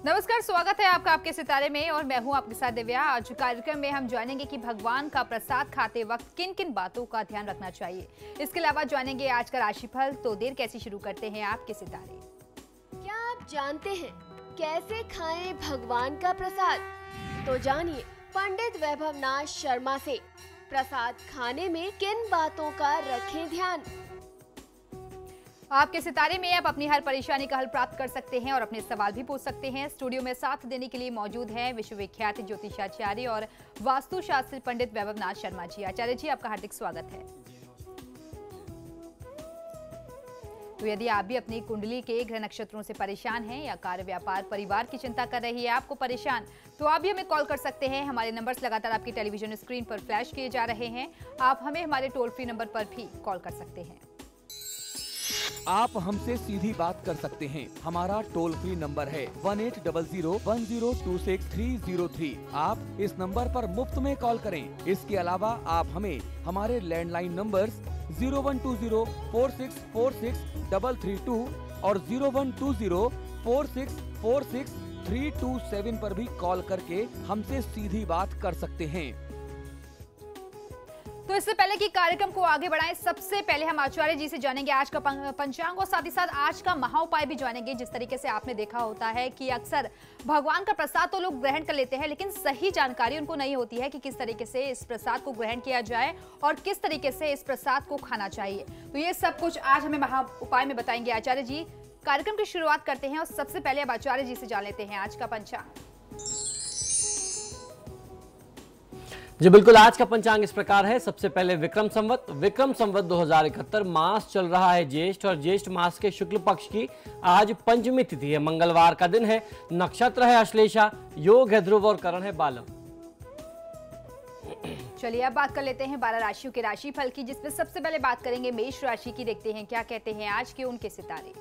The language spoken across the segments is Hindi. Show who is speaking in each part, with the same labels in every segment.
Speaker 1: नमस्कार, स्वागत है आपका आपके सितारे में और मैं हूं आपके साथ दिव्या। आज कार्यक्रम में हम जानेंगे कि भगवान का प्रसाद खाते वक्त किन किन बातों का ध्यान रखना चाहिए। इसके अलावा जानेंगे आज का राशिफल। तो देर कैसे शुरू करते हैं आपके सितारे।
Speaker 2: क्या आप जानते हैं कैसे खाएं भगवान का प्रसाद? तो जानिए पंडित वैभव नाथ शर्मा से प्रसाद खाने में किन बातों का रखें ध्यान।
Speaker 1: आपके सितारे में आप अपनी हर परेशानी का हल प्राप्त कर सकते हैं और अपने सवाल भी पूछ सकते हैं। स्टूडियो में साथ देने के लिए मौजूद हैं विश्वविख्यात ज्योतिषाचार्य और वास्तुशास्त्री पंडित वैभव नाथ शर्मा जी। आचार्य जी, आपका हार्दिक स्वागत है। तो यदि आप भी अपनी कुंडली के ग्रह नक्षत्रों से परेशान हैं या कार्य व्यापार परिवार की चिंता कर रही है आपको परेशान, तो आप भी हमें कॉल कर सकते हैं। हमारे नंबर्स लगातार आपकी टेलीविजन स्क्रीन पर फ्लैश किए जा रहे हैं। आप हमें हमारे टोल फ्री नंबर पर भी कॉल कर सकते हैं।
Speaker 3: आप हमसे सीधी बात कर सकते हैं। हमारा टोल फ्री नंबर है 18001026 आप इस नंबर पर मुफ्त में कॉल करें। इसके अलावा आप हमें हमारे लैंडलाइन नंबर्स 0120464632 और 0120464632 पर भी कॉल करके हमसे सीधी बात कर सकते हैं।
Speaker 1: तो इससे पहले कि कार्यक्रम को आगे बढ़ाएं, सबसे पहले हम आचार्य जी से जानेंगे आज का पंचांग और साथ ही साथ आज का महाउपाय भी जानेंगे। जिस तरीके से आपने देखा होता है कि अक्सर भगवान का प्रसाद तो लोग ग्रहण कर लेते हैं, लेकिन सही जानकारी उनको नहीं होती है कि किस तरीके से इस प्रसाद को ग्रहण किया जाए और किस तरीके से इस प्रसाद को खाना चाहिए। तो ये सब कुछ आज हमें महाउपाय में बताएंगे आचार्य जी। कार्यक्रम की शुरुआत करते हैं और सबसे पहले अब आचार्य जी से जान लेते हैं आज का पंचांग।
Speaker 4: जी बिल्कुल, आज का पंचांग इस प्रकार है। सबसे पहले विक्रम संवत 2071 मास चल रहा है ज्येष्ठ और ज्येष्ठ मास के शुक्ल पक्ष की आज पंचमी तिथि है, मंगलवार का दिन है। नक्षत्र है अश्लेषा, योग है ध्रुव और करण है बालम।
Speaker 1: चलिए अब बात कर लेते हैं 12 राशियों के राशिफल की, जिसमें सबसे पहले बात करेंगे मेष राशि की। देखते हैं क्या कहते हैं आज के उनके सितारे।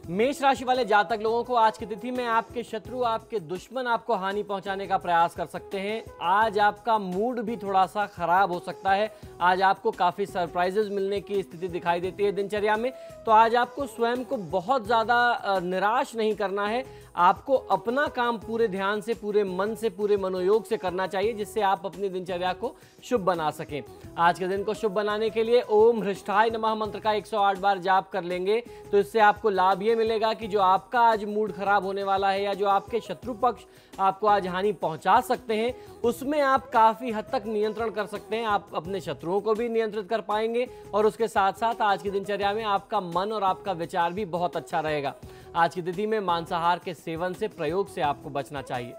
Speaker 4: मेष राशि वाले जातक लोगों को आज की तिथि में आपके शत्रु, आपके दुश्मन आपको हानि पहुंचाने का प्रयास कर सकते हैं। आज आपका मूड भी थोड़ा सा खराब हो सकता है। आज आपको काफी सरप्राइजेस मिलने की स्थिति दिखाई देती है दिनचर्या में। तो आज आपको स्वयं को बहुत ज्यादा निराश नहीं करना है। आपको अपना काम पूरे ध्यान से, पूरे मन से, पूरे मनोयोग से करना चाहिए, जिससे आप अपनी दिनचर्या को शुभ बना सकें। आज के दिन को शुभ बनाने के लिए ओम हृष्ठाय नमः मंत्र का 108 बार जाप कर लेंगे तो इससे आपको लाभ ये मिलेगा कि जो आपका आज मूड खराब होने वाला है या जो आपके शत्रु पक्ष आपको आज हानि पहुंचा सकते हैं, उसमें आप काफी हद तक नियंत्रण कर सकते हैं। आप अपने शत्रुओं को भी नियंत्रित कर पाएंगे और उसके साथ साथ आज की दिनचर्या में आपका मन और आपका विचार भी बहुत अच्छा रहेगा। आज की तिथि में मांसाहार के सेवन से, प्रयोग से आपको बचना चाहिए।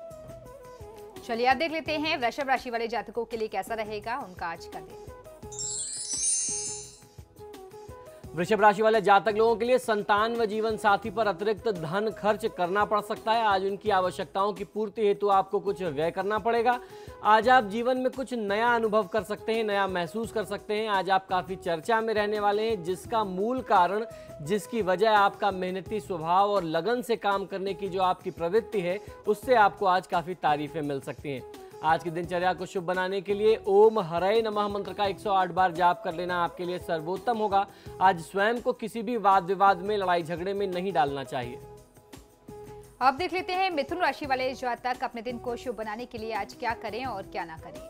Speaker 1: चलिए अब देख लेते हैं वृषभ राशि वाले जातकों के लिए कैसा रहेगा उनका आज का दिन।
Speaker 4: वृषभ राशि वाले जातक लोगों के लिए संतान व जीवन साथी पर अतिरिक्त धन खर्च करना पड़ सकता है। आज उनकी आवश्यकताओं की पूर्ति हेतु आपको कुछ व्यय करना पड़ेगा। आज आप जीवन में कुछ नया अनुभव कर सकते हैं, नया महसूस कर सकते हैं। आज आप काफी चर्चा में रहने वाले हैं, जिसका मूल कारण, जिसकी वजह आपका मेहनती स्वभाव और लगन से काम करने की जो आपकी प्रवृत्ति है, उससे आपको आज काफी तारीफें मिल सकती हैं। आज की दिनचर्या को शुभ बनाने के लिए ओम हरये नमः मंत्र का 108 बार जाप कर लेना आपके लिए सर्वोत्तम होगा। आज स्वयं को किसी भी वाद विवाद में, लड़ाई झगड़े में नहीं डालना चाहिए।
Speaker 1: अब देख लेते हैं मिथुन राशि वाले जातक अपने दिन को शुभ बनाने के लिए आज क्या करें और क्या ना करें।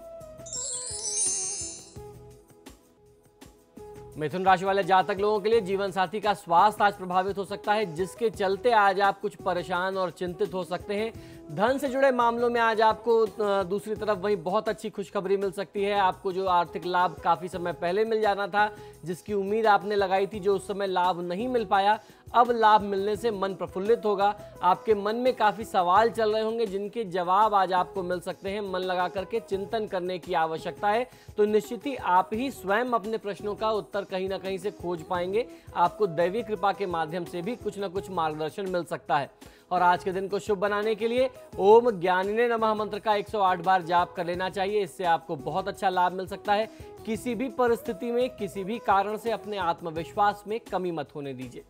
Speaker 4: मिथुन राशि वाले जातक लोगों के लिए जीवन साथी का स्वास्थ्य आज प्रभावित हो सकता है, जिसके चलते आज आप कुछ परेशान और चिंतित हो सकते हैं। धन से जुड़े मामलों में आज आपको दूसरी तरफ वहीं बहुत अच्छी खुशखबरी मिल सकती है। आपको जो आर्थिक लाभ काफी समय पहले मिल जाना था, जिसकी उम्मीद आपने लगाई थी, जो उस समय लाभ नहीं मिल पाया, अब लाभ मिलने से मन प्रफुल्लित होगा। आपके मन में काफी सवाल चल रहे होंगे, जिनके जवाब आज आपको मिल सकते हैं। मन लगा करके चिंतन करने की आवश्यकता है। तो निश्चित ही आप ही स्वयं अपने प्रश्नों का उत्तर कहीं ना कहीं से खोज पाएंगे। आपको दैवी कृपा के माध्यम से भी कुछ न कुछ मार्गदर्शन मिल सकता है। और आज के दिन को शुभ बनाने के लिए ओम ज्ञानिने नमः मंत्र का 108 बार जाप कर लेना चाहिए। इससे आपको बहुत अच्छा लाभ मिल सकता है। किसी भी परिस्थिति में, किसी भी कारण से अपने आत्मविश्वास में कमी मत होने दीजिए।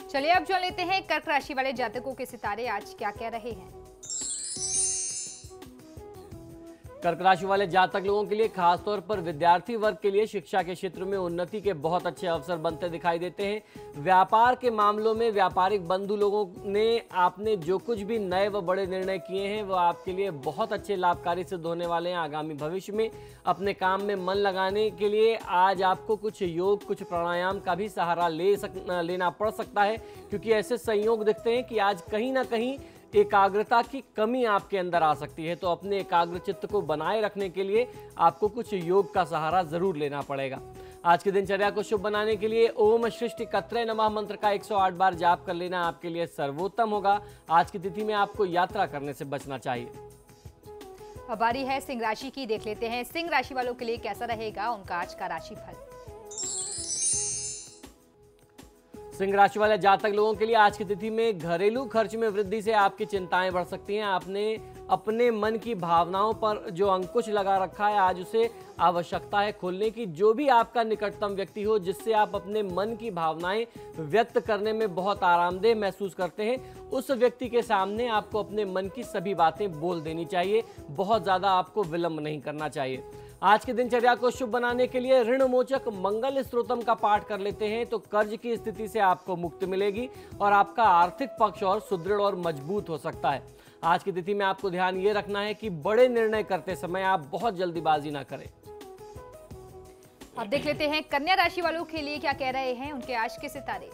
Speaker 1: चलिए अब जान लेते हैं कर्क राशि वाले जातकों के सितारे आज क्या कह रहे हैं।
Speaker 4: कर्क राशि वाले जातक लोगों के लिए खासतौर पर विद्यार्थी वर्ग के लिए शिक्षा के क्षेत्र में उन्नति के बहुत अच्छे अवसर बनते दिखाई देते हैं। व्यापार के मामलों में व्यापारिक बंधु लोगों ने आपने जो कुछ भी नए व बड़े निर्णय किए हैं वो आपके लिए बहुत अच्छे लाभकारी सिद्ध होने वाले हैं। आगामी भविष्य में अपने काम में मन लगाने के लिए आज आपको कुछ योग, कुछ प्राणायाम का भी सहारा लेना पड़ सकता है, क्योंकि ऐसे संयोग दिखते हैं कि आज कहीं ना कहीं एकाग्रता की कमी आपके अंदर आ सकती है। तो अपने एकाग्र चित्त को बनाए रखने के लिए आपको कुछ योग का सहारा जरूर लेना पड़ेगा। आज की दिनचर्या को शुभ बनाने के लिए ओम सृष्टि कत्रे नमः मंत्र का 108 बार जाप कर लेना आपके लिए सर्वोत्तम होगा। आज की तिथि में आपको यात्रा करने से बचना चाहिए।
Speaker 1: अब बारी है सिंह राशि की, देख लेते हैं सिंह राशि वालों के लिए कैसा रहेगा उनका आज का राशिफल।
Speaker 4: सिंह राशि वाले जातक लोगों के लिए आज की तिथि में घरेलू खर्च में वृद्धि से आपकी चिंताएं बढ़ सकती हैं। आपने अपने मन की भावनाओं पर जो अंकुश लगा रखा है, आज उसे आवश्यकता है खोलने की। जो भी आपका निकटतम व्यक्ति हो जिससे आप अपने मन की भावनाएं व्यक्त करने में बहुत आरामदेह महसूस करते हैं, उस व्यक्ति के सामने आपको अपने मन की सभी बातें बोल देनी चाहिए। बहुत ज़्यादा आपको विलंब नहीं करना चाहिए। आज के दिनचर्या को शुभ बनाने के लिए ऋण मोचक मंगल स्तोत्रम का पाठ कर लेते हैं तो कर्ज की स्थिति से आपको मुक्ति मिलेगी और आपका आर्थिक पक्ष और सुदृढ़ और मजबूत हो सकता है। आज की तिथि में आपको ध्यान ये रखना है कि बड़े निर्णय करते समय आप बहुत जल्दीबाजी ना करें।
Speaker 1: अब देख लेते हैं कन्या राशि वालों के लिए क्या कह रहे हैं उनके आज के सितारे।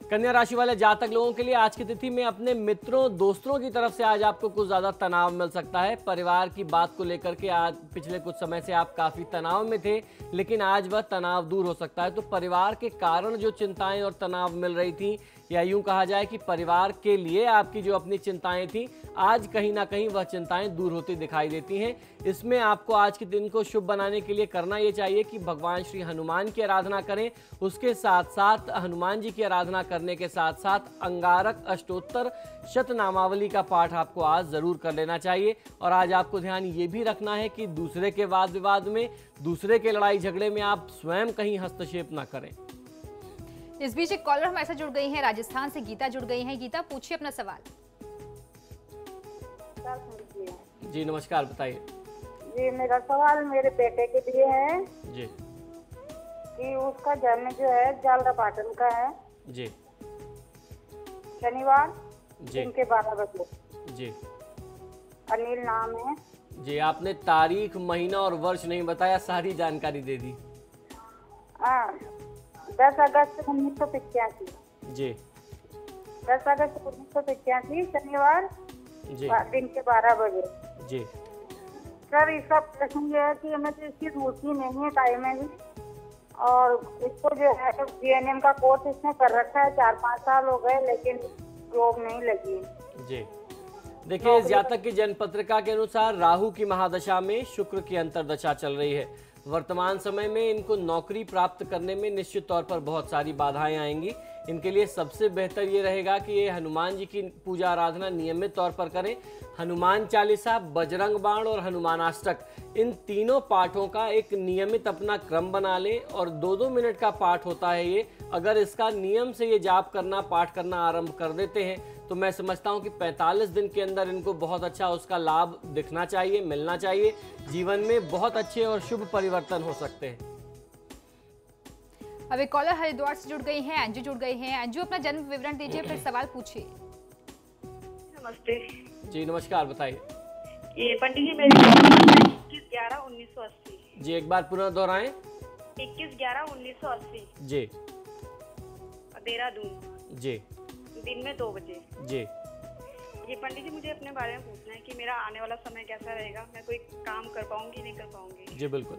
Speaker 4: कन्या राशि वाले जातक लोगों के लिए आज की तिथि में अपने मित्रों दोस्तों की तरफ से आज आपको कुछ ज्यादा तनाव मिल सकता है। परिवार की बात को लेकर के आज पिछले कुछ समय से आप काफी तनाव में थे, लेकिन आज वह तनाव दूर हो सकता है। तो परिवार के कारण जो चिंताएं और तनाव मिल रही थी, या यूं कहा जाए कि परिवार के लिए आपकी जो अपनी चिंताएं थी, आज कहीं ना कहीं वह चिंताएं दूर होती दिखाई देती हैं। इसमें आपको आज के दिन को शुभ बनाने के लिए करना ये चाहिए कि भगवान श्री हनुमान की आराधना करें। उसके साथ साथ हनुमान जी की आराधना करने के साथ साथ अंगारक अष्टोत्तर शतनामावली का पाठ आपको आज जरूर कर लेना चाहिए। और आज आपको ध्यान ये भी रखना है कि दूसरे के वाद विवाद में, दूसरे के लड़ाई झगड़े में आप स्वयं कहीं हस्तक्षेप न करें।
Speaker 1: इस बीच एक कॉलर हमारे साथ जुड़ गई हैं, राजस्थान से गीता जुड़ गई हैं। गीता, पूछिए अपना सवाल।
Speaker 4: जी नमस्कार, बताइए।
Speaker 5: जी मेरा सवाल मेरे बेटे के लिए है
Speaker 4: जी
Speaker 5: कि उसका जन्म जो है जालदापाटन का है
Speaker 4: जी
Speaker 5: शनिवार
Speaker 4: जी
Speaker 5: दिन के 12 बजे।
Speaker 4: जी
Speaker 5: अनिल नाम है
Speaker 4: जी। आपने तारीख, महीना और वर्ष नहीं बताया, सारी जानकारी दे दी।
Speaker 5: 10 अगस्त 1985।
Speaker 4: जी
Speaker 5: 10 अगस्त 1985 शनिवार
Speaker 4: जी
Speaker 5: दिन के 12 बजे।
Speaker 4: जी
Speaker 5: सर इसका प्रश्न ये है कि हमें तो इसकी रुचि नहीं है टाइम में भी, और इसको जो है जीएनएम का कोर्स इसने कर रखा है, 4-5 साल हो गए, लेकिन जॉब नहीं लगी।
Speaker 4: जी देखिए, इस जातक की जन्म पत्रिका के अनुसार राहु की महादशा में शुक्र की अंतरदशा चल रही है। वर्तमान समय में इनको नौकरी प्राप्त करने में निश्चित तौर पर बहुत सारी बाधाएं आएंगी। इनके लिए सबसे बेहतर ये रहेगा कि ये हनुमान जी की पूजा आराधना नियमित तौर पर करें। हनुमान चालीसा, बजरंग बाण और हनुमानाष्टक, इन तीनों पाठों का एक नियमित अपना क्रम बना लें और 2-2 मिनट का पाठ होता है ये। अगर इसका नियम से ये जाप करना, पाठ करना आरंभ कर देते हैं तो मैं समझता हूं कि 45 दिन के अंदर इनको बहुत अच्छा उसका लाभ दिखना चाहिए, मिलना चाहिए। जीवन में बहुत अच्छे और शुभ परिवर्तन हो सकते हैं।
Speaker 1: अब एक कॉलर हरिद्वार से जुड़ गई हैं, अंजू जुड़ गई हैं। अंजू, अपना जन्म विवरण दीजिए, फिर सवाल पूछिए।
Speaker 6: नमस्ते
Speaker 4: जी नमस्कार, बताइए।
Speaker 6: ये पंडित जी मेरी 21/11/1980।
Speaker 4: जी एक बार पुनः दोहराएं।
Speaker 6: 21/11/1980
Speaker 4: जी
Speaker 6: देहरादून,
Speaker 4: जी
Speaker 6: दिन में 2 बजे।
Speaker 4: जी
Speaker 6: ये पंडित जी मुझे अपने बारे में पूछना है कि मेरा आने वाला समय कैसा रहेगा, मैं कोई काम कर पाऊंगी नहीं कर पाऊंगी।
Speaker 4: जी बिल्कुल।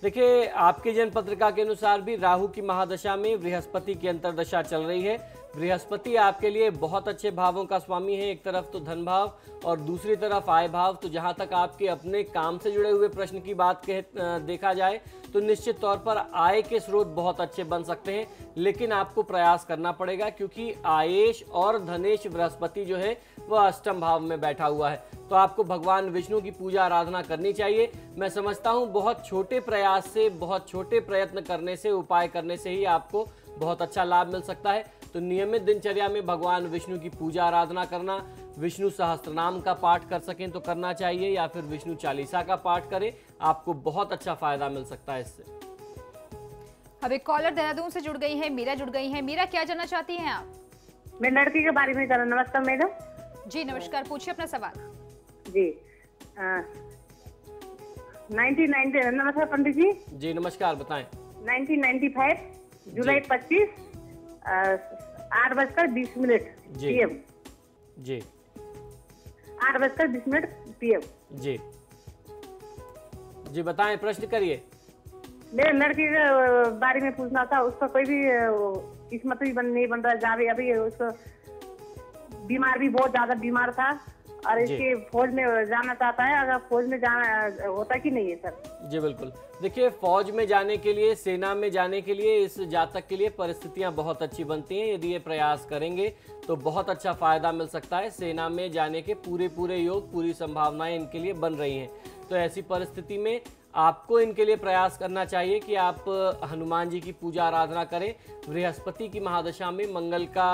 Speaker 4: देखिए, आपकी जन्म पत्रिका के अनुसार भी राहु की महादशा में बृहस्पति की अंतरदशा चल रही है। बृहस्पति आपके लिए बहुत अच्छे भावों का स्वामी है। एक तरफ तो धन भाव और दूसरी तरफ आय भाव। तो जहां तक आपके अपने काम से जुड़े हुए प्रश्न की बात देखा जाए तो निश्चित तौर पर आय के स्रोत बहुत अच्छे बन सकते हैं, लेकिन आपको प्रयास करना पड़ेगा क्योंकि आयेश और धनेश बृहस्पति जो है वह अष्टम भाव में बैठा हुआ है। तो आपको भगवान विष्णु की पूजा आराधना करनी चाहिए। मैं समझता हूँ बहुत छोटे प्रयास से, बहुत छोटे प्रयत्न करने से, उपाय करने से ही आपको बहुत अच्छा लाभ मिल सकता है। तो नियमित दिनचर्या में भगवान विष्णु की पूजा आराधना करना, विष्णु सहस्त्रनाम का पाठ कर सकें तो करना चाहिए, या फिर विष्णु चालीसा का पाठ करें, आपको बहुत अच्छा फायदा मिल सकता है इससे।
Speaker 1: अब एक कॉलर देहरादून से जुड़ गई है, मीरा जुड़ गई है। मीरा, क्या जानना चाहती हैं आप?
Speaker 5: मैं लड़की के बारे में जानना। नमस्कार मैडम।
Speaker 1: जी नमस्कार, पूछिए अपना सवाल।
Speaker 5: जी 1990। नमस्कार पंडित जी।
Speaker 4: जी नमस्कार, बताएं।
Speaker 5: 1995 जुलाई 25 8:20
Speaker 4: जी।
Speaker 5: PM।
Speaker 4: जी
Speaker 5: 8:20 PM।
Speaker 4: जी जी बताएं, प्रश्न करिए।
Speaker 5: मेरे लड़की के बारे में पूछना था। उसका कोई भी किस्मत भी नहीं बन रहा। जावे अभी उसको बीमार भी बहुत ज्यादा बीमार था और इसके फौज में जाना चाहता है। अगर फौज में जाना होता कि नहीं है सर?
Speaker 4: जी बिल्कुल, देखिए फौज में जाने के लिए, सेना में जाने के लिए इस जातक के लिए परिस्थितियां बहुत अच्छी बनती हैं। यदि ये प्रयास करेंगे तो बहुत अच्छा फायदा मिल सकता है। सेना में जाने के पूरे योग, पूरी संभावनाएं इनके लिए बन रही हैं। तो ऐसी परिस्थिति में आपको इनके लिए प्रयास करना चाहिए कि आप हनुमान जी की पूजा आराधना करें। बृहस्पति की महादशा में मंगल का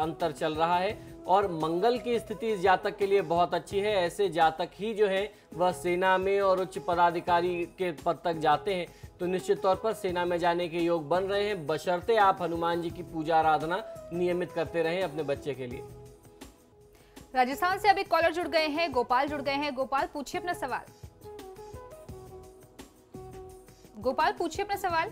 Speaker 4: अंतर चल रहा है और मंगल की स्थिति इस जातक के लिए बहुत अच्छी है। ऐसे जातक ही जो है वह सेना में और उच्च पदाधिकारी के पद तक जाते हैं। तो निश्चित तौर पर सेना में जाने के योग बन रहे हैं, बशर्ते आप हनुमान जी की पूजा आराधना नियमित करते रहें अपने बच्चे के लिए।
Speaker 1: राजस्थान से अभी कॉलर जुड़ गए हैं, गोपाल जुड़ गए हैं। गोपाल, पूछिए अपना सवाल। गोपाल, पूछिए अपना सवाल।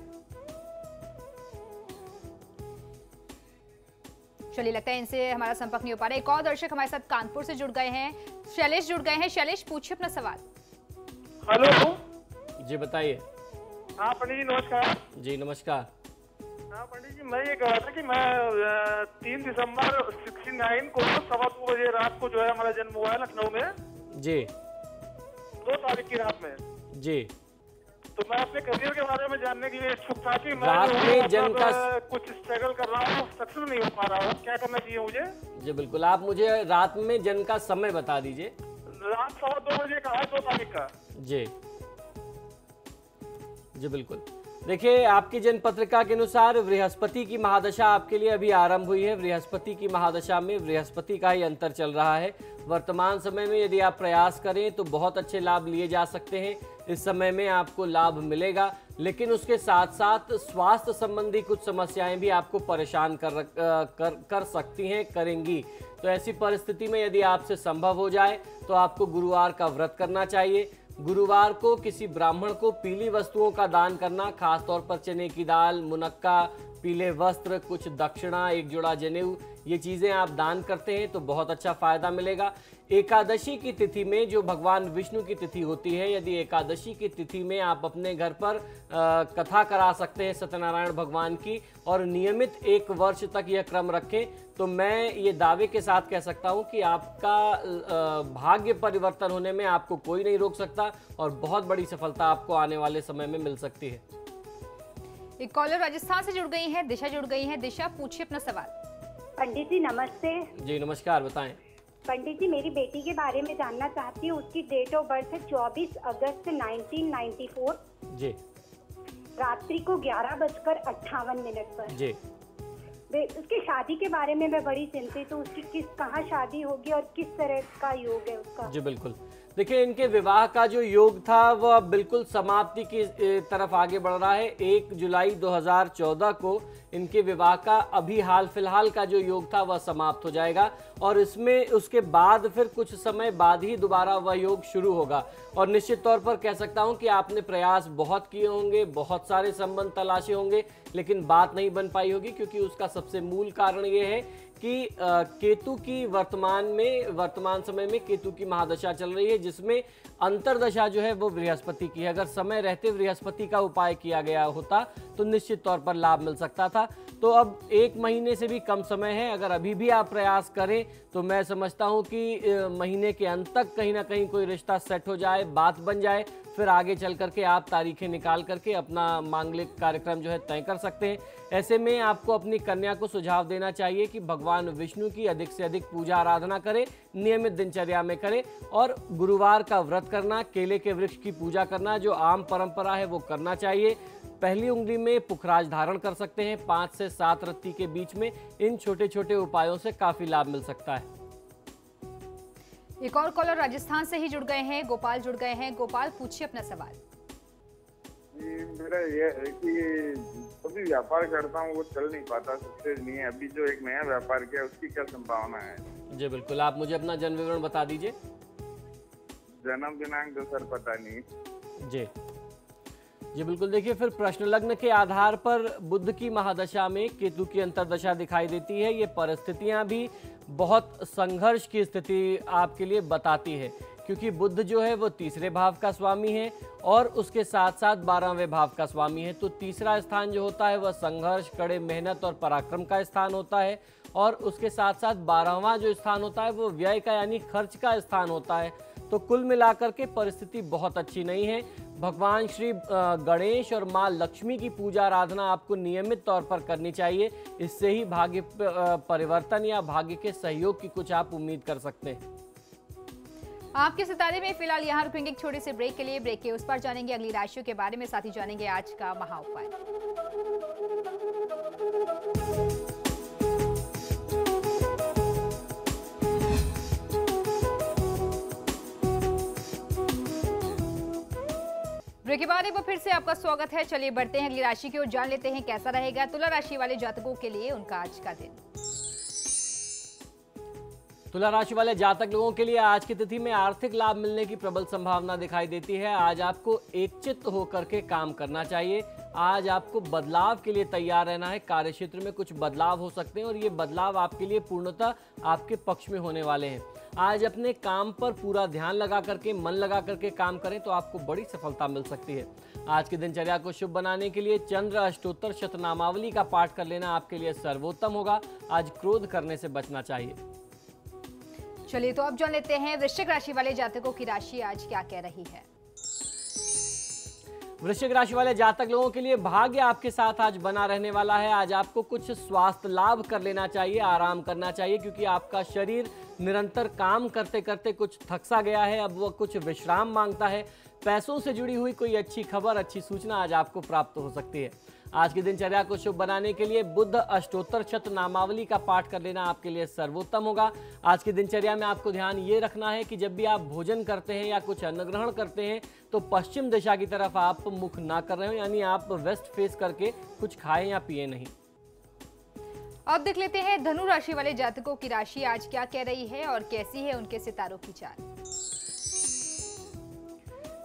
Speaker 1: चलिए, लगता है इनसे हमारा संपर्क नहीं हो पा रहा है। एक और दर्शक हमारे साथ कानपुर से जुड़ गए हैं, शैलेश जुड़ गए हैं। शैलेश, पूछिए अपना सवाल।
Speaker 7: हेलो
Speaker 4: जी बताइए।
Speaker 7: हाँ पंडित जी नमस्कार।
Speaker 4: जी नमस्कार।
Speaker 7: हाँ पंडित जी, मैं ये कह रहा था कि मैं 3 दिसंबर 69 को 2:15 बजे रात को जो है हमारा जन्म हुआ है लखनऊ में।
Speaker 4: जी
Speaker 7: 2 तारीख की रात में।
Speaker 4: जी
Speaker 7: तो मैं अपने करियर के बारे में जानने के लिए इच्छुक था कि मैं
Speaker 4: रात में जन्म का
Speaker 7: कुछ स्ट्रगल कर रहा हूँ, सक्सेस नहीं हो पा रहा हूँ। क्या करना चाहिए मुझे?
Speaker 4: जी बिल्कुल, आप मुझे रात में जन्म का समय बता दीजिए।
Speaker 7: रात 2:15 बजे का है, 2 तारीख का।
Speaker 4: जी जी बिल्कुल, देखिए आपकी जन्म पत्रिका के अनुसार बृहस्पति की महादशा आपके लिए अभी आरंभ हुई है। बृहस्पति की महादशा में बृहस्पति का ही अंतर चल रहा है। वर्तमान समय में यदि आप प्रयास करें तो बहुत अच्छे लाभ लिए जा सकते हैं। इस समय में आपको लाभ मिलेगा, लेकिन उसके साथ साथ स्वास्थ्य संबंधी कुछ समस्याएं भी आपको परेशान कर सकती हैं, करेंगी। तो ऐसी परिस्थिति में यदि आपसे संभव हो जाए तो आपको गुरुवार का व्रत करना चाहिए। गुरुवार को किसी ब्राह्मण को पीली वस्तुओं का दान करना, खासतौर पर चने की दाल, मुनक्का, पीले वस्त्र, कुछ दक्षिणा, 1 जोड़ा जनेऊ, ये चीज़ें आप दान करते हैं तो बहुत अच्छा फायदा मिलेगा। एकादशी की तिथि में, जो भगवान विष्णु की तिथि होती है, यदि एकादशी की तिथि में आप अपने घर पर कथा करा सकते हैं सत्यनारायण भगवान की और नियमित 1 वर्ष तक यह क्रम रखें, तो मैं ये दावे के साथ कह सकता हूं कि आपका भाग्य परिवर्तन होने में आपको कोई नहीं रोक सकता और बहुत बड़ी सफलता आपको आने वाले समय में मिल सकती है।
Speaker 1: एक कॉलर राजस्थान से जुड़ गई है, दिशा जुड़ गई है। दिशा, पूछिए अपना सवाल।
Speaker 8: पंडित जी नमस्ते।
Speaker 4: जी नमस्कार, बताएं।
Speaker 8: पंडित जी, मेरी बेटी के बारे में जानना चाहती हूँ। उसकी डेट ऑफ बर्थ है 24 अगस्त 1994।
Speaker 4: जी।
Speaker 8: रात्रि को 11:58 पर।
Speaker 4: जी।
Speaker 8: उसकी शादी के बारे में मैं बड़ी चिंतित हूँ। उसकी कहाँ शादी होगी और किस तरह का योग है उसका?
Speaker 4: जी बिल्कुल, देखिए इनके विवाह का जो योग था वह बिल्कुल समाप्ति की तरफ आगे बढ़ रहा है। 1 जुलाई 2014 को इनके विवाह का अभी हाल फिलहाल का जो योग था वह समाप्त हो जाएगा और इसमें उसके बाद फिर कुछ समय बाद ही दोबारा वह योग शुरू होगा। और निश्चित तौर पर कह सकता हूं कि आपने प्रयास बहुत किए होंगे, बहुत सारे संबंध तलाशे होंगे, लेकिन बात नहीं बन पाई होगी, क्योंकि उसका सबसे मूल कारण ये है कि केतु की वर्तमान समय में केतु की महादशा चल रही है, जिसमें अंतरदशा जो है वो बृहस्पति की है। अगर समय रहते बृहस्पति का उपाय किया गया होता तो निश्चित तौर पर लाभ मिल सकता था। तो अब 1 महीने से भी कम समय है। अगर अभी भी आप प्रयास करें तो मैं समझता हूं कि महीने के अंत तक कहीं ना कहीं कोई रिश्ता सेट हो जाए, बात बन जाए, फिर आगे चल करके आप तारीखें निकाल करके अपना मांगलिक कार्यक्रम जो है तय कर सकते हैं। ऐसे में आपको अपनी कन्या को सुझाव देना चाहिए कि भगवान विष्णु की अधिक से अधिक पूजा आराधना करें, नियमित दिनचर्या में करें और गुरुवार का व्रत करना, केले के वृक्ष की पूजा करना, जो आम परंपरा है वो करना चाहिए। पहली उंगली में पुखराज धारण कर सकते हैं। 5 से 7 रत्ती के बीच में इन छोटे छोटे उपायों से काफी लाभ मिल सकता है।
Speaker 1: एक और कॉलर राजस्थान से ही जुड़ गए हैं, गोपाल जुड़ गए हैं। गोपाल, पूछिए अपना सवाल।
Speaker 9: मेरा ये है कि अभी व्यापार करता हूँ वो चल नहीं पाता, सक्सेस नहीं है। अभी जो एक नया व्यापार किया उसकी क्या संभावना है?
Speaker 4: जी बिल्कुल, आप मुझे अपना जन्म विवरण बता दीजिए।
Speaker 9: जन्म दिनांक तो सर पता नहीं।
Speaker 4: जी बिल्कुल, देखिए फिर प्रश्न लग्न के आधार पर बुध की महादशा में केतु की अंतर्दशा दिखाई देती है। ये परिस्थितियां भी बहुत संघर्ष की स्थिति आपके लिए बताती है, क्योंकि बुध जो है वो तीसरे भाव का स्वामी है और उसके साथ साथ 12वें भाव का स्वामी है। तो तीसरा स्थान जो होता है वह संघर्ष, कड़े मेहनत और पराक्रम का स्थान होता है, और उसके साथ साथ 12वां जो स्थान होता है वो व्यय का यानी खर्च का स्थान होता है। तो कुल मिलाकर के परिस्थिति बहुत अच्छी नहीं है। भगवान श्री गणेश और माँ लक्ष्मी की पूजा आराधना आपको नियमित तौर पर करनी चाहिए। इससे ही भाग्य परिवर्तन या भाग्य के सहयोग की कुछ आप उम्मीद कर सकते हैं।
Speaker 1: आपके सितारे में फिलहाल यहाँ रुकेंगे एक छोटे से ब्रेक के लिए। ब्रेक के उस पर जानेंगे अगली राशियों के बारे में, साथ ही जानेंगे आज का महा उपाय। ब्रेक के बाद एक बार फिर से आपका स्वागत है। चलिए बढ़ते हैं अगली राशि की ओर, जान लेते हैं कैसा रहेगा तुला राशि वाले जातकों के लिए उनका आज का दिन।
Speaker 4: तुला राशि वाले जातक लोगों के लिए आज की तिथि में आर्थिक लाभ मिलने की प्रबल संभावना दिखाई देती है। आज आपको एकचित्त होकर के काम करना चाहिए। आज आपको बदलाव के लिए तैयार रहना है। कार्यक्षेत्र में कुछ बदलाव हो सकते हैं और ये बदलाव आपके लिए पूर्णतः आपके पक्ष में होने वाले हैं। आज अपने काम पर पूरा ध्यान लगा करके, मन लगा करके काम करें तो आपको बड़ी सफलता मिल सकती है। आज की दिनचर्या को शुभ बनाने के लिए चंद्र अष्टोत्तर शतनामावली का पाठ कर लेना आपके लिए सर्वोत्तम होगा। आज क्रोध करने से बचना चाहिए।
Speaker 1: चलिए तो अब जान लेते हैं वृश्चिक राशि वाले जातकों की राशि आज क्या कह रही है।
Speaker 4: वृश्चिक राशि वाले जातक लोगों के लिए भाग्य आपके साथ आज बना रहने वाला है। आज आपको कुछ स्वास्थ्य लाभ कर लेना चाहिए, आराम करना चाहिए, क्योंकि आपका शरीर निरंतर काम करते करते कुछ थक सा गया है। अब वो कुछ विश्राम मांगता है। पैसों से जुड़ी हुई कोई अच्छी खबर, अच्छी सूचना आज आपको प्राप्त हो सकती है। आज की दिनचर्या को शुभ बनाने के लिए बुद्ध अष्टोत्तर शतनामावली का पाठ कर लेना आपके लिए सर्वोत्तम होगा। आज की दिनचर्या में आपको ध्यान ये रखना है कि जब भी आप भोजन करते हैं या कुछ अन्न ग्रहण करते हैं तो पश्चिम दिशा की तरफ आप मुख ना कर रहे हो, यानी आप वेस्ट फेस करके कुछ खाएं या पिए नहीं।
Speaker 1: अब देख लेते हैं धनु राशि वाले जातकों की राशि आज क्या कह रही है और कैसी है उनके सितारों की चाल।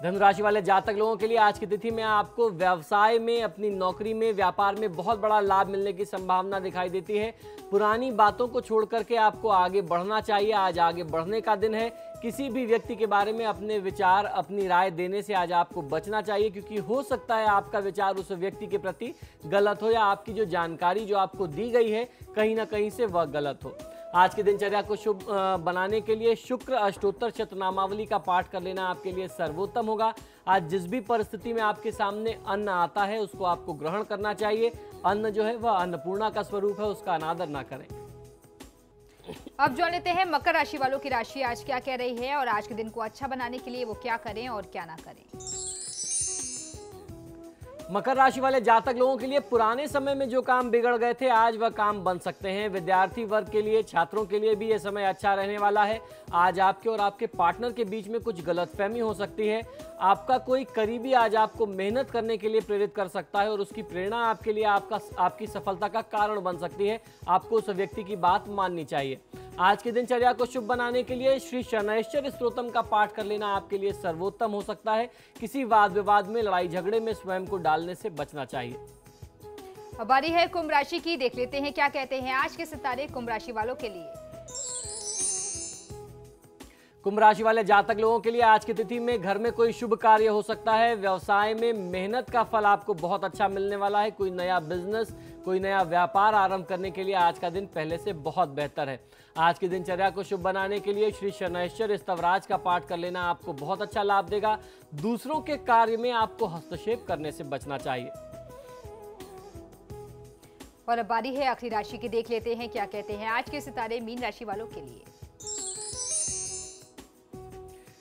Speaker 4: धनु राशि वाले जातक लोगों के लिए आज की तिथि में आपको व्यवसाय में, अपनी नौकरी में, व्यापार में बहुत बड़ा लाभ मिलने की संभावना दिखाई देती है। पुरानी बातों को छोड़ करके आपको आगे बढ़ना चाहिए। आज आगे बढ़ने का दिन है। किसी भी व्यक्ति के बारे में अपने विचार, अपनी राय देने से आज आपको बचना चाहिए, क्योंकि हो सकता है आपका विचार उस व्यक्ति के प्रति गलत हो या आपकी जो जानकारी जो आपको दी गई है कहीं ना कहीं से वह गलत हो। आज की दिनचर्या को शुभ बनाने के लिए शुक्र अष्टोत्तर शतनामावली का पाठ कर लेना आपके लिए सर्वोत्तम होगा। आज जिस भी परिस्थिति में आपके सामने अन्न आता है उसको आपको ग्रहण करना चाहिए। अन्न जो है वह अन्नपूर्णा का स्वरूप है, उसका अनादर ना करें।
Speaker 1: अब जान लेते हैं मकर राशि वालों की राशि आज क्या कह रही है और आज के दिन को अच्छा बनाने के लिए वो क्या करें और क्या ना करें।
Speaker 4: मकर राशि वाले जातक लोगों के लिए पुराने समय में जो काम बिगड़ गए थे आज वह काम बन सकते हैं। विद्यार्थी वर्ग के लिए, छात्रों के लिए भी यह समय अच्छा रहने वाला है। आज आपके और आपके पार्टनर के बीच में कुछ गलतफहमी हो सकती है। आपका कोई करीबी आज आपको मेहनत करने के लिए प्रेरित कर सकता है और उसकी प्रेरणा आपके लिए आपकी सफलता का कारण बन सकती है। आपको उस व्यक्ति की बात माननी चाहिए। आज की दिनचर्या को शुभ बनाने के लिए श्री शनैश्चर स्तोत्रम का पाठ कर लेना आपके लिए सर्वोत्तम हो सकता है। किसी वाद विवाद में, लड़ाई झगड़े में स्वयं को डालने से बचना चाहिए।
Speaker 1: अब बारी है कुंभ राशि की, देख लेते हैं क्या कहते हैं आज के सितारे कुंभ राशि वालों के लिए।
Speaker 4: कुंभ राशि वाले जातक लोगों के लिए आज की तिथि में घर में कोई शुभ कार्य हो सकता है। व्यवसाय में मेहनत का फल आपको बहुत अच्छा मिलने वाला है। कोई नया बिजनेस, कोई नया व्यापार आरंभ करने के लिए आज का दिन पहले से बहुत बेहतर है। आज की दिनचर्या को शुभ बनाने के लिए श्री शनैश्चर स्तवराज का पाठ कर लेना आपको बहुत अच्छा लाभ देगा। दूसरों के कार्य में आपको हस्तक्षेप करने से बचना चाहिए।
Speaker 1: और अब बारी है आखिरी राशि की, देख लेते हैं क्या कहते हैं आज के सितारे मीन राशि वालों के लिए।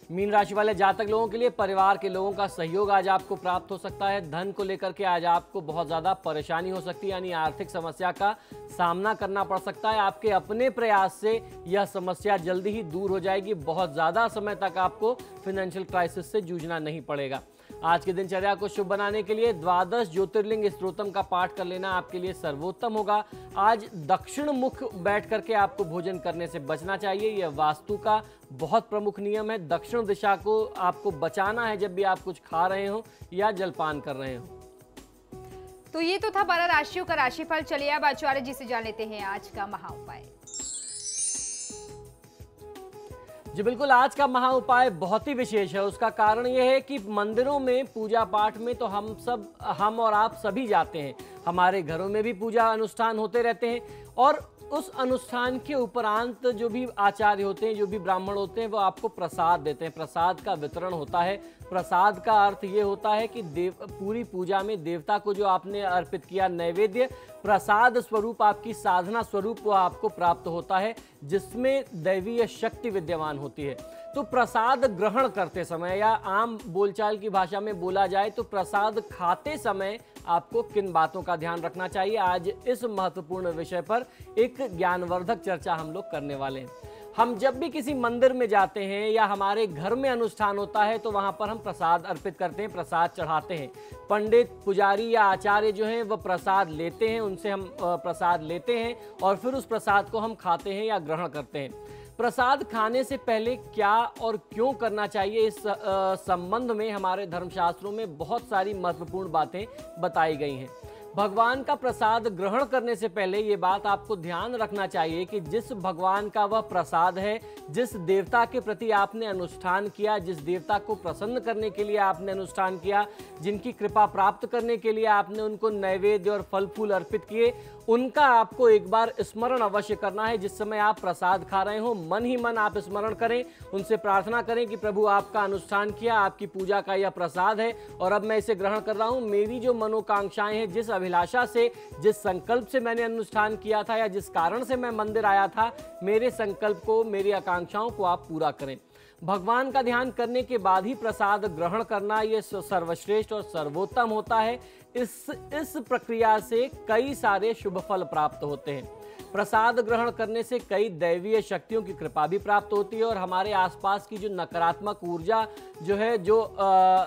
Speaker 4: मीन राशि वाले जातक लोगों के लिए परिवार के लोगों का सहयोग आज आपको प्राप्त हो सकता है। धन को लेकर के आज आपको बहुत ज्यादा परेशानी हो सकती है, यानी आर्थिक समस्या का सामना करना पड़ सकता है। आपके अपने प्रयास से यह समस्या जल्दी ही दूर हो जाएगी। बहुत ज्यादा समय तक आपको फाइनेंशियल क्राइसिस से जूझना नहीं पड़ेगा। आज की दिनचर्या को शुभ बनाने के लिए 12 ज्योतिर्लिंग स्तोत्रम का पाठ कर लेना आपके लिए सर्वोत्तम होगा। आज दक्षिण मुख बैठ करके आपको भोजन करने से बचना चाहिए। यह वास्तु का बहुत प्रमुख नियम है। दक्षिण दिशा को आपको बचाना है जब भी आप कुछ खा रहे हो या जलपान कर रहे हो।
Speaker 1: तो ये तो था 12 राशियों का राशिफल। चलिए अब आचार्य जी से जान लेते हैं आज का महा उपाय।
Speaker 4: जी बिल्कुल, आज का महा उपाय बहुत ही विशेष है। उसका कारण यह है कि मंदिरों में पूजा पाठ में तो हम और आप सभी जाते हैं। हमारे घरों में भी पूजा अनुष्ठान होते रहते हैं और उस अनुष्ठान के उपरांत जो भी आचार्य होते हैं, जो भी ब्राह्मण होते हैं, वो आपको प्रसाद देते हैं। प्रसाद का वितरण होता है। प्रसाद का अर्थ ये होता है कि पूरी पूजा में देवता को जो आपने अर्पित किया नैवेद्य, प्रसाद स्वरूप आपकी साधना स्वरूप वो आपको प्राप्त होता है, जिसमें दैवीय शक्ति विद्यमान होती है। तो प्रसाद ग्रहण करते समय या आम बोलचाल की भाषा में बोला जाए तो प्रसाद खाते समय आपको किन बातों का ध्यान रखना चाहिए, आज इस महत्वपूर्ण विषय पर एक ज्ञानवर्धक चर्चा हम लोग करने वाले हैं। हम जब भी किसी मंदिर में जाते हैं या हमारे घर में अनुष्ठान होता है तो वहां पर हम प्रसाद अर्पित करते हैं, प्रसाद चढ़ाते हैं। पंडित, पुजारी या आचार्य जो हैं वह प्रसाद लेते हैं, उनसे हम प्रसाद लेते हैं और फिर उस प्रसाद को हम खाते हैं या ग्रहण करते हैं। प्रसाद खाने से पहले क्या और क्यों करना चाहिए, इस संबंध में हमारे धर्मशास्त्रों में बहुत सारी महत्वपूर्ण बातें बताई गई हैं। भगवान का प्रसाद ग्रहण करने से पहले ये बात आपको ध्यान रखना चाहिए कि जिस भगवान का वह प्रसाद है, जिस देवता के प्रति आपने अनुष्ठान किया, जिस देवता को प्रसन्न करने के लिए आपने अनुष्ठान किया, जिनकी कृपा प्राप्त करने के लिए आपने उनको नैवेद्य और फल फूल अर्पित किए, उनका आपको एक बार स्मरण अवश्य करना है। जिस समय आप प्रसाद खा रहे हो मन ही मन आप स्मरण करें, उनसे प्रार्थना करें कि प्रभु आपका अनुष्ठान किया, आपकी पूजा का यह प्रसाद है और अब मैं इसे ग्रहण कर रहा हूँ। मेरी जो मनोकांक्षाएं हैं, जिस अभिलाषा से, जिस संकल्प से मैंने अनुष्ठान किया था या जिस कारण से मैं मंदिर आया था, मेरे संकल्प को, मेरी आकांक्षाओं को आप पूरा करें। भगवान का ध्यान करने के बाद ही प्रसाद ग्रहण करना ये सर्वश्रेष्ठ और सर्वोत्तम होता है। इस प्रक्रिया से कई सारे शुभ फल प्राप्त होते हैं। प्रसाद ग्रहण करने से कई दैवीय शक्तियों की कृपा भी प्राप्त होती है और हमारे आसपास की जो नकारात्मक ऊर्जा जो है, जो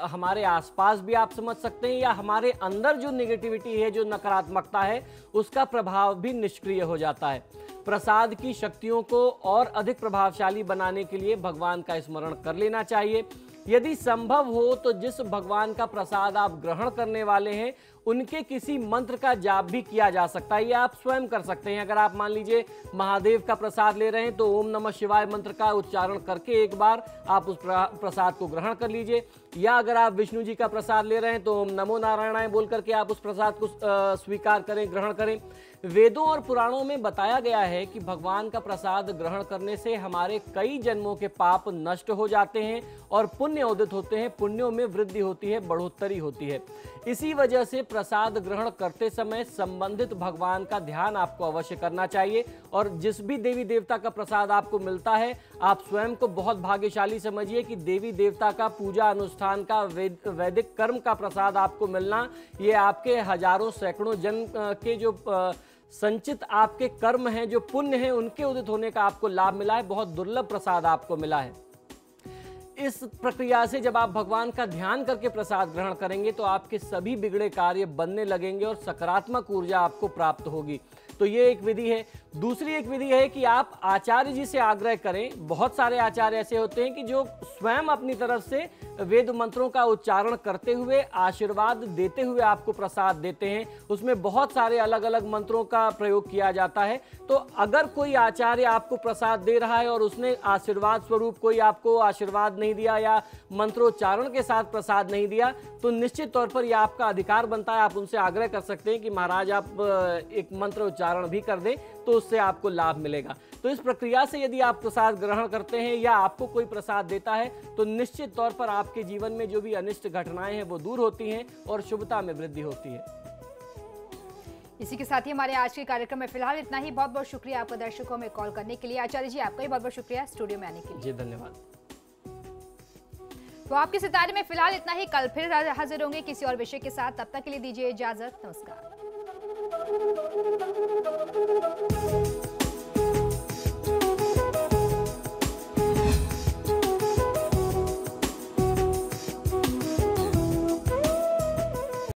Speaker 4: हमारे आसपास भी आप समझ सकते हैं, या हमारे अंदर जो नेगेटिविटी है, जो नकारात्मकता है, उसका प्रभाव भी निष्क्रिय हो जाता है। प्रसाद की शक्तियों को और अधिक प्रभावशाली बनाने के लिए भगवान का स्मरण कर लेना चाहिए। यदि संभव हो तो जिस भगवान का प्रसाद आप ग्रहण करने वाले हैं उनके किसी मंत्र का जाप भी किया जा सकता है, या आप स्वयं कर सकते हैं। अगर आप मान लीजिए महादेव का प्रसाद ले रहे हैं तो ओम नमः शिवाय मंत्र का उच्चारण करके एक बार आप उस प्रसाद को ग्रहण कर लीजिए, या अगर आप विष्णु जी का प्रसाद ले रहे हैं तो ओम नमो नारायणाय बोल करके आप उस प्रसाद को स्वीकार करें, ग्रहण करें। वेदों और पुराणों में बताया गया है कि भगवान का प्रसाद ग्रहण करने से हमारे कई जन्मों के पाप नष्ट हो जाते हैं और पुण्य उदित होते हैं, पुण्यों में वृद्धि होती है, बढ़ोतरी होती है। इसी वजह से प्रसाद ग्रहण करते समय संबंधित भगवान का ध्यान आपको अवश्य करना चाहिए। और जिस भी देवी देवता का प्रसाद आपको मिलता है, आप स्वयं को बहुत भाग्यशाली समझिए कि देवी देवता का पूजा अनुष्ठान का वैदिक कर्म का प्रसाद आपको मिलना, ये आपके हजारों सैकड़ों जन्म के जो संचित आपके कर्म हैं, जो पुण्य हैं, उनके उदित होने का आपको लाभ मिला है। बहुत दुर्लभ प्रसाद आपको मिला है। इस प्रक्रिया से जब आप भगवान का ध्यान करके प्रसाद ग्रहण करेंगे तो आपके सभी बिगड़े कार्य बनने लगेंगे और सकारात्मक ऊर्जा आपको प्राप्त होगी। तो ये एक विधि है। दूसरी एक विधि है कि आप आचार्य जी से आग्रह करें। बहुत सारे आचार्य ऐसे होते हैं कि जो स्वयं अपनी तरफ से वेद मंत्रों का उच्चारण करते हुए, आशीर्वाद देते हुए आपको प्रसाद देते हैं। उसमें बहुत सारे अलग अलग मंत्रों का प्रयोग किया जाता है। तो अगर कोई आचार्य आपको प्रसाद दे रहा है और उसने आशीर्वाद स्वरूप कोई आपको आशीर्वाद नहीं दिया या मंत्रोच्चारण के साथ प्रसाद नहीं दिया, तो निश्चित तौर पर यह आपका अधिकार बनता है। आप उनसे आग्रह कर सकते हैं कि महाराज आप एक मंत्र उच्चारण भी कर दें, तो उससे आपको लाभ मिलेगा। तो इस प्रक्रिया से यदि आप प्रसाद ग्रहण करते हैं या आपको कोई प्रसाद देता है तो निश्चित तौर पर आपके जीवन में जो भी अनिष्ट घटनाएं हैं वो दूर होती हैं और शुभता में वृद्धि होती है।
Speaker 1: इसी के साथ ही हमारे आज के कार्यक्रम में फिलहाल इतना ही। बहुत बहुत शुक्रिया आपका दर्शकों में कॉल करने के लिए। आचार्य जी आपका भी बहुत बहुत शुक्रिया स्टूडियो में आने के लिए।
Speaker 4: जी धन्यवाद।
Speaker 1: तो आपके सितारे में फिलहाल इतना ही। कल फिर हाजिर होंगे किसी और विषय के साथ। तब तक के लिए दीजिए इजाजत। नमस्कार।